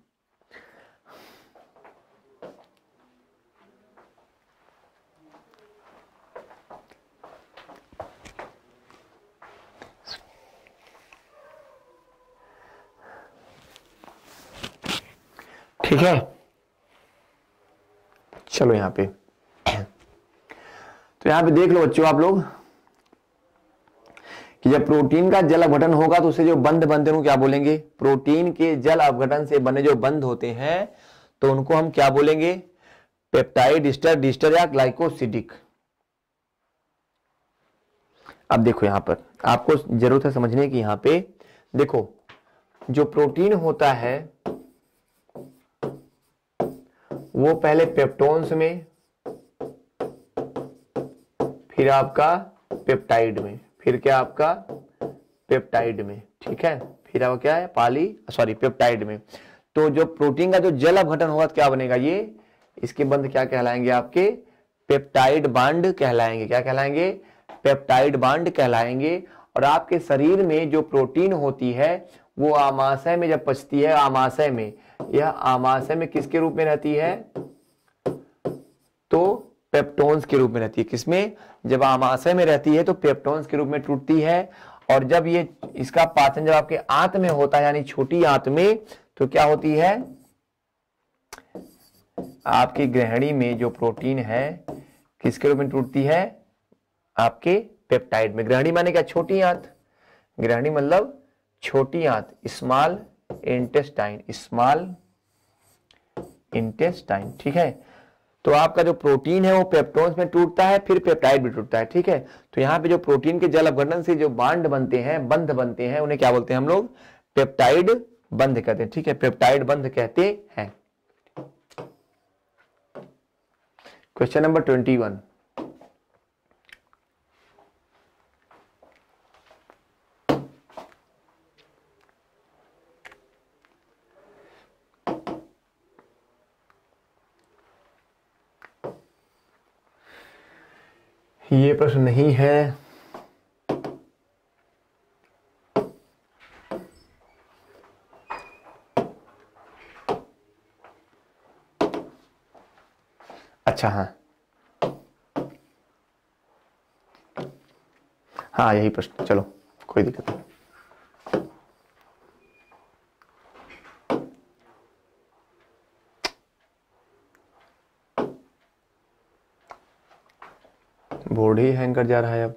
Speaker 1: ठीक है, चलो यहां पे, तो यहां पे देख लो बच्चों आप लोग कि जब प्रोटीन का जल अपघटन होगा तो उसे जो बंध बनते हैं उनको क्या बोलेंगे, प्रोटीन के जल अपघटन से बने जो बंध होते हैं तो उनको हम क्या बोलेंगे, पेप्टाइड, ईस्टर, डिस्टर या ग्लाइकोसिडिक। अब देखो यहां पर आपको जरूरत है समझने की, यहां पे देखो जो प्रोटीन होता है वो पहले पेप्टोन्स में, फिर आपका पेप्टाइड में, फिर क्या आपका पेप्टाइड में, ठीक है, फिर आपका क्या है पेप्टाइड में। तो जो प्रोटीन का जो जल अपघटन होगा तो क्या बनेगा, ये इसके बंध क्या कहलाएंगे, आपके पेप्टाइड बांड कहलाएंगे। क्या कहलाएंगे, पेप्टाइड बांड कहलाएंगे। और आपके शरीर में जो प्रोटीन होती है वो आमाशय में जब पचती है, आमाशय में, यह आमाशय में किसके रूप में रहती है, तो पेप्टोन्स के रूप में रहती है। किसमें, जब आमाशय में रहती है तो पेप्टोन्स के रूप में टूटती है। और जब ये इसका पाचन जब आपके आंत में होता है यानी छोटी आंत में, तो क्या होती है, आपकी ग्रहणी में जो प्रोटीन है किसके रूप में टूटती है, आपके पेप्टाइड में। ग्रहणी माने क्या, छोटी आंत, ग्रहणी मतलब छोटी आंत, स्मॉल इंटेस्टाइन, स्मॉल इंटेस्टाइन, ठीक है। तो आपका जो प्रोटीन है वो पेप्टोन्स में टूटता है, फिर पेप्टाइड में टूटता है, ठीक है। तो यहाँ पे जो प्रोटीन के जल अपघटन से जो बांड बनते हैं, बंध बनते हैं, उन्हें क्या बोलते हैं हम लोग, पेप्टाइड बंध कहते हैं, ठीक है, पेप्टाइड बंध कहते हैं। क्वेश्चन नंबर 21, ये प्रश्न नहीं है, अच्छा हाँ यही प्रश्न, चलो कोई दिक्कत नहीं। बोर्ड ही हैंग कर जा रहा है अब।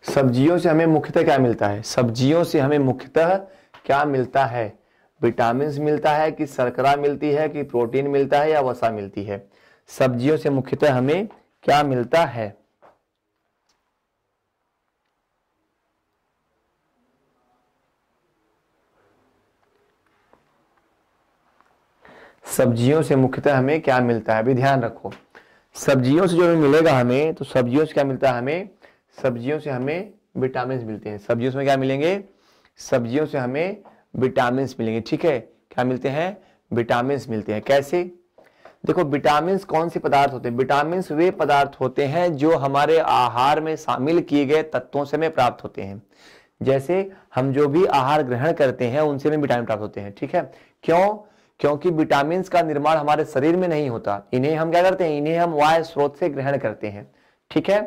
Speaker 1: सब्जियों से हमें मुख्यतः क्या मिलता है? सब्जियों से हमें मुख्यतः क्या मिलता है? विटामिन मिलता है कि शर्करा मिलती है कि प्रोटीन मिलता है या वसा मिलती है? सब्जियों से मुख्यतः हमें क्या मिलता है? सब्जियों से मुख्यतः हमें क्या मिलता है? अभी ध्यान रखो, सब्जियों से जो हमें मिलेगा हमें, तो सब्जियों से क्या मिलता है हमें? सब्जियों से हमें विटामिन मिलते हैं। सब्जियों से क्या मिलेंगे? सब्जियों से हमें विटामिन मिलेंगे। ठीक है, क्या मिलते हैं? विटामिन मिलते हैं। कैसे? देखो, विटामिन कौन से पदार्थ होते हैं? विटामिन वे पदार्थ होते हैं जो हमारे आहार में शामिल किए गए तत्वों से हमें प्राप्त होते हैं। जैसे हम जो भी आहार ग्रहण करते हैं उनसे हमें विटामिन प्राप्त होते हैं। ठीक है, क्यों? क्योंकि विटामिन का निर्माण हमारे शरीर में नहीं होता, इन्हें हम क्या करते हैं? इन्हें हम वायु स्रोत से ग्रहण करते हैं। ठीक है,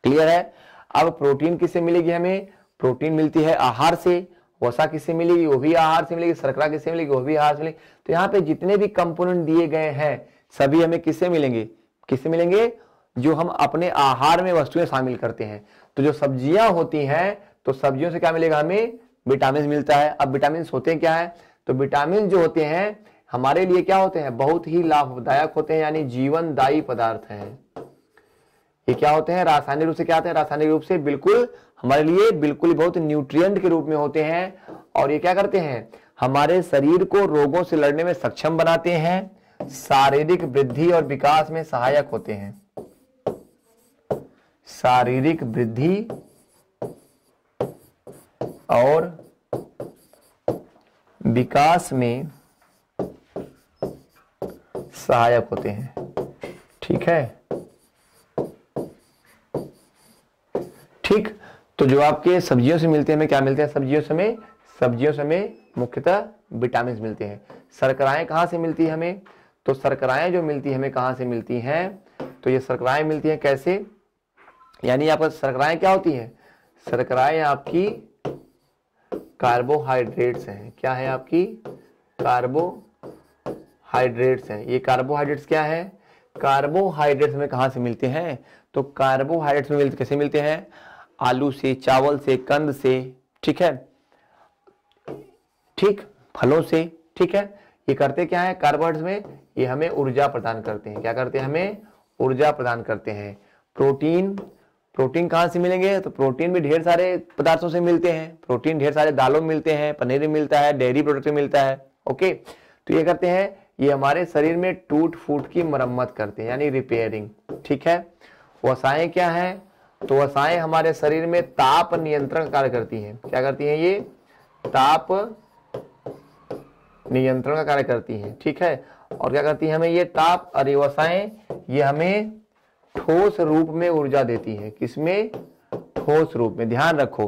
Speaker 1: क्लियर है? अब प्रोटीन किससे मिलेगी हमें? प्रोटीन मिलती है आहार से। वसा किससे मिलेगी? वो भी आहार से मिलेगी। शर्करा किससे मिलेगी? वो भी आहार से मिलेगी। तो यहाँ पे जितने भी कंपोनेंट दिए गए हैं सभी हमें किससे मिलेंगे? किससे मिलेंगे? जो हम अपने आहार में वस्तुएं शामिल करते हैं। तो जो सब्जियां होती हैं, तो सब्जियों से क्या मिलेगा हमें? विटामिन मिलता है। अब विटामिन होते क्या है? तो विटामिन जो होते हैं हमारे लिए क्या होते हैं? बहुत ही लाभदायक होते हैं, यानी जीवनदायी पदार्थ हैं। ये क्या होते हैं? रासायनिक रूप से क्या होते हैं? रासायनिक रूप से बिल्कुल हमारे लिए बिल्कुल बहुत न्यूट्रिएंट के रूप में होते हैं। और ये क्या करते हैं? हमारे शरीर को रोगों से लड़ने में सक्षम बनाते हैं, शारीरिक वृद्धि और विकास में सहायक होते हैं। शारीरिक वृद्धि और विकास में सहायक होते हैं। ठीक है, ठीक। तो जो आपके सब्जियों से मिलते हैं हमें क्या मिलते हैं? सब्जियों से हमें मुख्यतः विटामिन मिलते हैं। शर्कराएं कहां से मिलती है हमें? तो शर्कराएं जो मिलती है हमें कहां से मिलती हैं? तो ये शर्कराएं मिलती हैं कैसे? यानी आपका शर्कराएं क्या होती हैं? शर्कराएं आपकी कार्बोहाइड्रेट्स हैं। क्या है आपकी? कार्बोहाइड्रेट्स हैं। ये कार्बोहाइड्रेट्स क्या है? कार्बोहाइड्रेट्स में कहां से मिलते हैं? तो कार्बोहाइड्रेट्स में मिलते कैसे मिलते हैं? आलू से, चावल से, कंद से। ठीक है, ठीक, फलों से। ठीक है, ये करते क्या है? कार्बोहाइड्रेट्स में ये हमें ऊर्जा प्रदान करते हैं। क्या करते हैं? हमें ऊर्जा प्रदान करते हैं। प्रोटीन कहां से मिलेंगे? तो प्रोटीन भी ढेर सारे पदार्थों से मिलते हैं। प्रोटीन ढेर सारे दालों में मिलते हैं, पनीर में मिलता है, डेयरी प्रोडक्ट में मिलता है। ओके, तो ये करते हैं, ये हमारे शरीर में टूट फूट की मरम्मत करते हैं, यानी रिपेयरिंग। ठीक है, वसाएं क्या है? तो वसाएं हमारे शरीर में ताप नियंत्रण कार्य करती हैं। क्या करती हैं? ये ताप नियंत्रण का कार्य करती हैं। ठीक है, और क्या करती है? हमें ये ताप और ये वसाएं ये हमें ठोस रूप में ऊर्जा देती है। किसमें? ठोस रूप में। ध्यान रखो,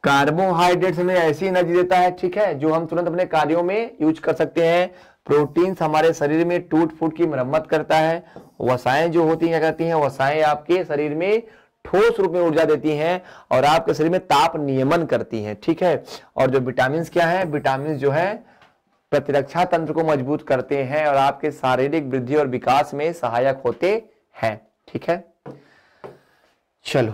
Speaker 1: कार्बोहाइड्रेट्स में ऐसी एनर्जी देता है, ठीक है, जो हम तुरंत अपने कार्यों में यूज कर सकते हैं। प्रोटीन्स हमारे शरीर में टूट फूट की मरम्मत करता है। वसाएं जो होती हैं क्या करती हैं? वसाएं आपके शरीर में ठोस रूप में ऊर्जा देती हैं और आपके शरीर में ताप नियमन करती हैं। ठीक है, और जो विटामिन क्या है? विटामिन जो है प्रतिरक्षा तंत्र को मजबूत करते हैं और आपके शारीरिक वृद्धि और विकास में सहायक होते हैं। ठीक है, चलो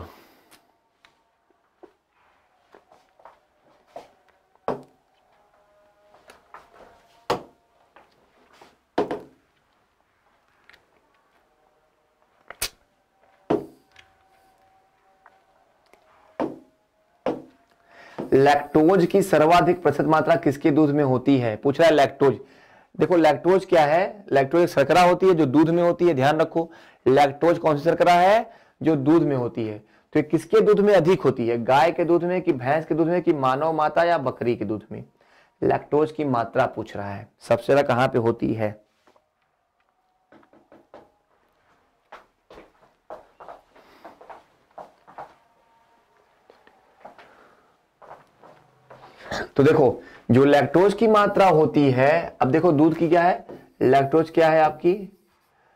Speaker 1: लैक्टोज की सर्वाधिक प्रतिशत मात्रा किसके दूध में होती है? पूछ रहा है लैक्टोज। देखो, लैक्टोज क्या है? लैक्टोज एक शर्करा होती है जो दूध में होती है। ध्यान रखो, लैक्टोज कौन सी शर्करा है? जो दूध में होती है। तो ये किसके दूध में अधिक होती है? गाय के दूध में कि भैंस के दूध में कि मानव माता या बकरी के दूध में? लैक्टोज की मात्रा पूछ रहा है, सबसे ज्यादा कहां पे होती है? तो देखो, जो लैक्टोज की मात्रा होती है, अब देखो दूध की क्या है? लैक्टोज क्या है आपकी?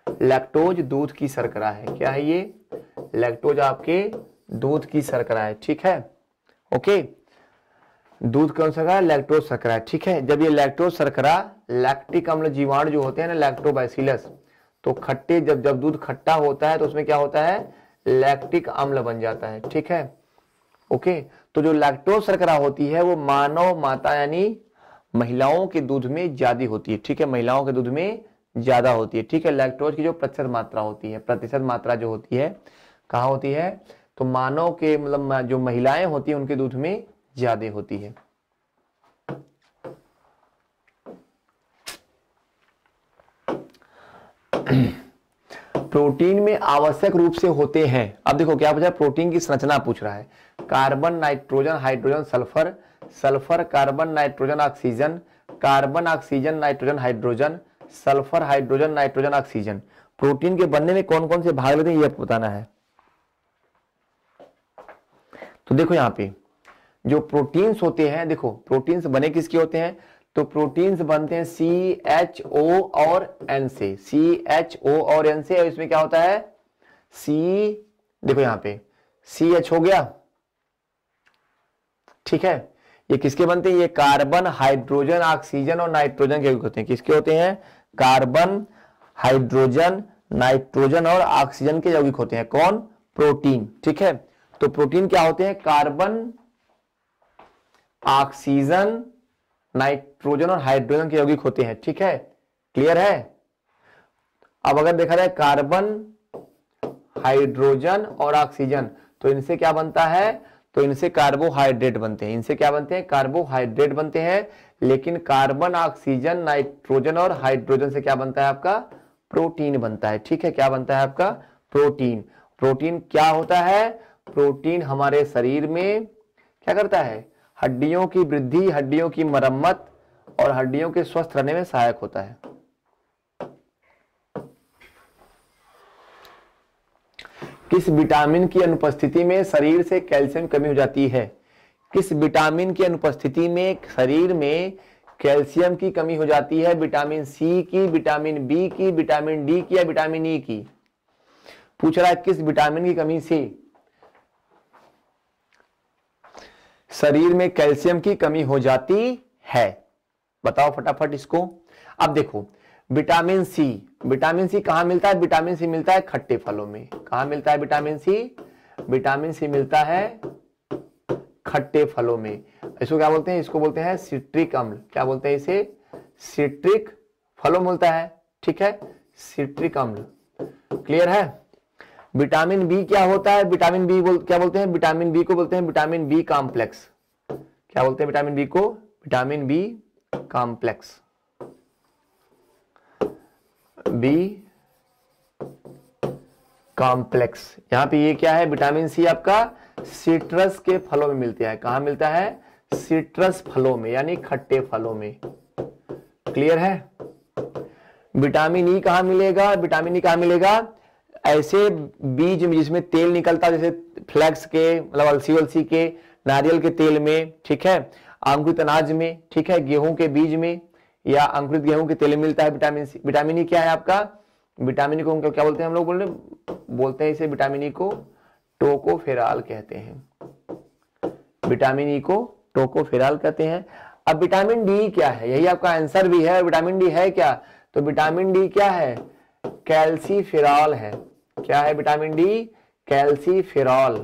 Speaker 1: लैक्टोज दूध की शर्करा है। क्या है ये? लैक्टोज आपके दूध की शर्करा है। ठीक है, ओके। दूध कौन सा है? लैक्टोज शर्करा है, ठीक है। जब ये लैक्टोज शर्करा, लैक्टिक अम्ल जीवाणु जो होते हैं ना, लैक्टोबैसिलस, तो खट्टे जब जब दूध खट्टा होता है तो उसमें क्या होता है? लैक्टिक अम्ल बन जाता है, ठीक है। ओके, तो जो लैक्टोज शर्करा होती है वो मानव माता यानी महिलाओं के दूध में ज्यादा होती है, ठीक है। महिलाओं के दूध में ज्यादा होती है, ठीक है। लैक्टोज की जो प्रतिशत मात्रा होती है, प्रतिशत मात्रा जो होती है कहाँ होती है? तो मानव के मतलब जो महिलाएं होती है उनके दूध में ज्यादा होती है। प्रोटीन में आवश्यक रूप से होते हैं, अब देखो क्या पूछा? प्रोटीन की संरचना पूछ रहा है। Carbon, nitrogen, hydrogen, sulphur, sulphur, carbon, nitrogen, oxygen, carbon, oxygen, nitrogen, hydrogen, sulphur, hydrogen, nitrogen, oxygen. Protein के बनने में कौन कौन से भाग लेते हैं ये आपको बताना है। तो देखो यहां पे जो प्रोटीन्स होते हैं, देखो प्रोटीन्स बने किसके होते हैं? तो प्रोटीन्स बनते हैं CHO और N से, CHO और N से। और इसमें क्या होता है? देखो यहां पे CH हो गया, ठीक है। ये किसके बनते हैं? ये कार्बन, हाइड्रोजन, ऑक्सीजन और नाइट्रोजन के होते हैं। किसके होते हैं? कार्बन, हाइड्रोजन, नाइट्रोजन और ऑक्सीजन के यौगिक होते हैं। कौन? प्रोटीन, ठीक है। तो प्रोटीन क्या होते हैं? कार्बन, ऑक्सीजन, नाइट्रोजन और हाइड्रोजन के यौगिक होते हैं, ठीक है। क्लियर है? अब अगर देखा जाए कार्बन, हाइड्रोजन और ऑक्सीजन, तो इनसे क्या बनता है? तो इनसे कार्बोहाइड्रेट बनते हैं। इनसे क्या बनते हैं? कार्बोहाइड्रेट बनते हैं। लेकिन कार्बन, ऑक्सीजन, नाइट्रोजन और हाइड्रोजन से क्या बनता है आपका? प्रोटीन बनता है, ठीक है। क्या बनता है आपका? प्रोटीन। प्रोटीन क्या होता है? प्रोटीन हमारे शरीर में क्या करता है? हड्डियों की वृद्धि, हड्डियों की मरम्मत और हड्डियों के स्वस्थ रहने में सहायक होता है। किस विटामिन की अनुपस्थिति में शरीर से कैल्शियम कमी हो जाती है? किस विटामिन की अनुपस्थिति में शरीर में कैल्शियम की कमी हो जाती है? विटामिन सी की, विटामिन बी की, विटामिन डी की या विटामिन ई की? पूछ रहा है किस विटामिन की कमी से शरीर में कैल्शियम की कमी हो जाती है? बताओ फटाफट इसको। अब देखो विटामिन सी, विटामिन सी कहां मिलता है? विटामिन सी मिलता है खट्टे फलों में। कहां मिलता है विटामिन सी? विटामिन सी मिलता है खट्टे फलों में। इसको क्या बोलते हैं? इसको बोलते हैं सिट्रिक अम्ल। क्या बोलते हैं इसे? सिट्रिक फलों मिलता है, ठीक है, सिट्रिक अम्ल। क्लियर है? विटामिन बी क्या होता है? विटामिन बी क्या बोलते हैं? विटामिन बी को बोलते हैं विटामिन बी कॉम्प्लेक्स। क्या बोलते हैं विटामिन बी को? Vitamin B complex, B complex. यहां पे ये क्या है? विटामिन सी आपका सिट्रस के फलों में मिलता है। कहां मिलता है? सिट्रस फलों में, यानी खट्टे फलों में। क्लियर है? विटामिन ई कहां मिलेगा? विटामिन ई कहां मिलेगा? ऐसे बीज में जिसमें तेल निकलता, जैसे फ्लैक्स के, मतलब अलसी वलसी के, नारियल के तेल में, ठीक है, अंकुरित अनाज में, ठीक है, गेहूं के बीज में या अंकुरित गेहूं के तेल में मिलता है विटामिन सी। विटामिन ई क्या है आपका? विटामिन ई को क्या बोलते हैं हम लोग? बोलते हैं इसे विटामिन ई को टोकोफेरॉल कहते हैं। विटामिन ई को टोकोफेरॉल कहते हैं। अब विटामिन डी क्या है? यही आपका आंसर भी है। विटामिन डी है क्या? तो विटामिन डी क्या है? कैल्सीफेरॉल है। क्या है विटामिन डी? कैल्सीफेरॉल,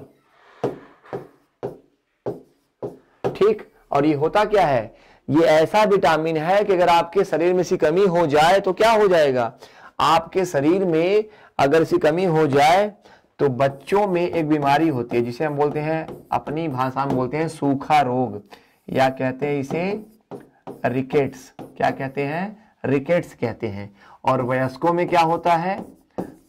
Speaker 1: ठीक। और ये होता क्या है? ये ऐसा विटामिन है कि अगर आपके शरीर में इसकी कमी हो जाए तो क्या हो जाएगा? आपके शरीर में अगर इसकी कमी हो जाए तो बच्चों में एक बीमारी होती है जिसे हम बोलते हैं, अपनी भाषा में बोलते हैं सूखा रोग, या कहते हैं इसे रिकेट्स। क्या कहते हैं? रिकेट्स कहते हैं। और वयस्कों में क्या होता है?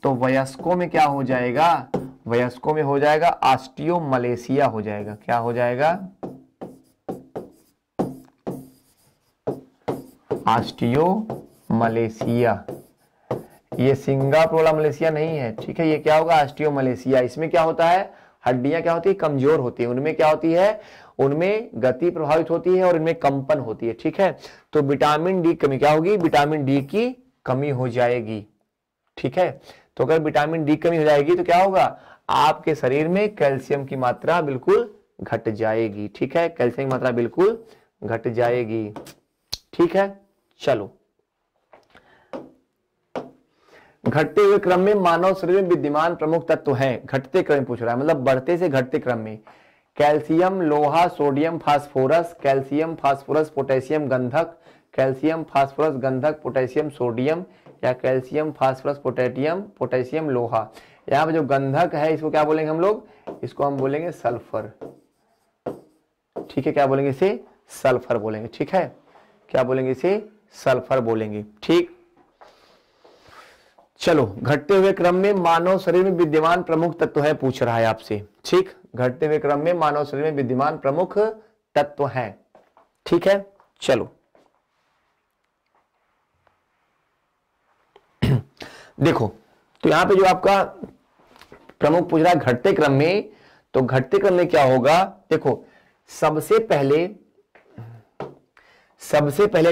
Speaker 1: तो वयस्कों में क्या हो जाएगा? वयस्कों में हो जाएगा ऑस्टियोमलेशिया हो जाएगा। क्या हो जाएगा? ऑस्टियोमलेशिया। ये सिंगापुर वाला मलेशिया नहीं है, ठीक है। ये क्या होगा? ऑस्टियोमलेशिया। इसमें क्या होता है? हड्डियां क्या होती है? कमजोर होती है। उनमें क्या होती है? उनमें गति प्रभावित होती है और इनमें कंपन होती है, ठीक है। तो विटामिन डी कमी क्या होगी? विटामिन डी की कमी हो जाएगी, ठीक है। तो अगर विटामिन डी कमी हो जाएगी तो क्या होगा? आपके शरीर में कैल्शियम की मात्रा बिल्कुल घट जाएगी। ठीक है, कैल्शियम की मात्रा बिल्कुल घट जाएगी। ठीक है, चलो घटते हुए क्रम में मानव शरीर में विद्यमान प्रमुख तत्व हैं। घटते क्रम में पूछ रहा है, मतलब बढ़ते से घटते क्रम में। कैल्शियम, लोहा, sodium, phosphorus, calcium, phosphorus, potassium, गंधक, कैल्शियम, फास्फोरस, गंधक, पोटेशियम, सोडियम, या कैल्शियम, फास्फोरस, पोटेशियम, लोहा। यहाँ पे जो गंधक है इसको क्या बोलेंगे हम लोग? इसको हम बोलेंगे सल्फर। ठीक है, क्या बोलेंगे इसे? सल्फर बोलेंगे। ठीक है, क्या बोलेंगे इसे? सल्फर बोलेंगे। ठीक, चलो घटते हुए क्रम में मानव शरीर में विद्यमान प्रमुख तत्व है, पूछ रहा है आपसे। ठीक, घटते हुए क्रम में मानव शरीर में विद्यमान प्रमुख तत्व हैं। ठीक है, चलो देखो, तो यहां पे जो आपका प्रमुख पूछ रहा है घटते क्रम में, तो घटते क्रम में क्या होगा? देखो, सबसे पहले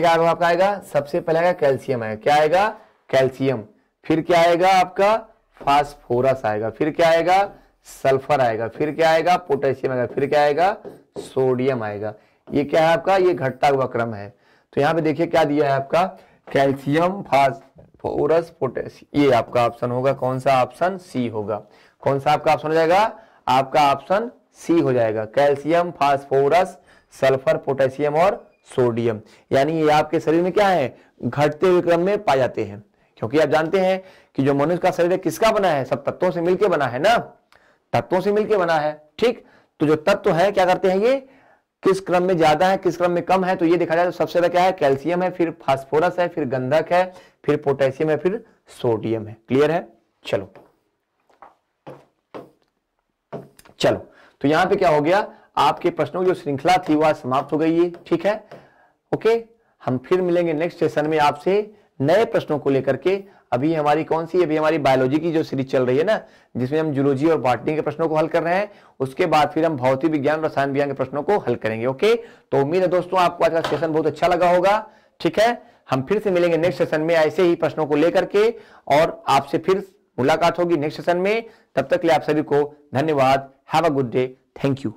Speaker 1: क्या आपका आएगा? सबसे पहले आएगा कैल्शियम आएगा। क्या आएगा? कैल्शियम। फिर क्या आएगा आपका? फास्फोरस आएगा। फिर क्या आएगा? सल्फर आएगा। फिर क्या आएगा? पोटेशियम आएगा। फिर क्या आएगा? सोडियम आएगा। ये क्या है आपका? ये घटता हुआ क्रम है। तो यहां पे देखिए क्या दिया है आपका? Calcium, phosphorus, potassium. ये आपका ऑप्शन होगा कौन सा? ऑप्शन सी होगा। कौन सा आपका ऑप्शन हो जाएगा? आपका ऑप्शन सी हो जाएगा। कैल्शियम, फास्फोरस, सल्फर, पोटेशियम और सोडियम, यानी ये आपके शरीर में क्या है? घटते हुए क्रम में पाए जाते हैं। क्योंकि आप जानते हैं कि जो मनुष्य का शरीर है किसका बना है? सब तत्वों से मिलकर बना है ना, तत्वों से मिलकर बना है। ठीक, तो जो तत्व है क्या करते हैं? ये किस क्रम में ज्यादा है, किस क्रम में कम है, तो ये देखा जाए तो सबसे ज्यादा क्या है? कैल्शियम है, फिर फास्फोरस है, फिर गंधक है, फिर पोटेशियम है, फिर सोडियम है। क्लियर है? चलो तो यहां पे क्या हो गया? आपके प्रश्नों की जो श्रृंखला थी वह समाप्त हो गई है। ठीक है, ओके, हम फिर मिलेंगे नेक्स्ट सेशन में आपसे नए प्रश्नों को लेकर के। अभी हमारी कौन सी? अभी हमारी बायोलॉजी की जो सीरीज चल रही है ना, जिसमें हम जूलॉजी और बॉटनी के प्रश्नों को हल कर रहे हैं। उसके बाद फिर हम भौतिक विज्ञान, रसायन विज्ञान के प्रश्नों को हल करेंगे। ओके, तो उम्मीद है दोस्तों आपको आज का सेशन बहुत अच्छा लगा होगा। ठीक है, हम फिर से मिलेंगे नेक्स्ट सेशन में ऐसे ही प्रश्नों को लेकर के, और आपसे फिर मुलाकात होगी नेक्स्ट सेशन में। तब तक के लिए आप सभी को धन्यवाद। Have a good day. Thank you.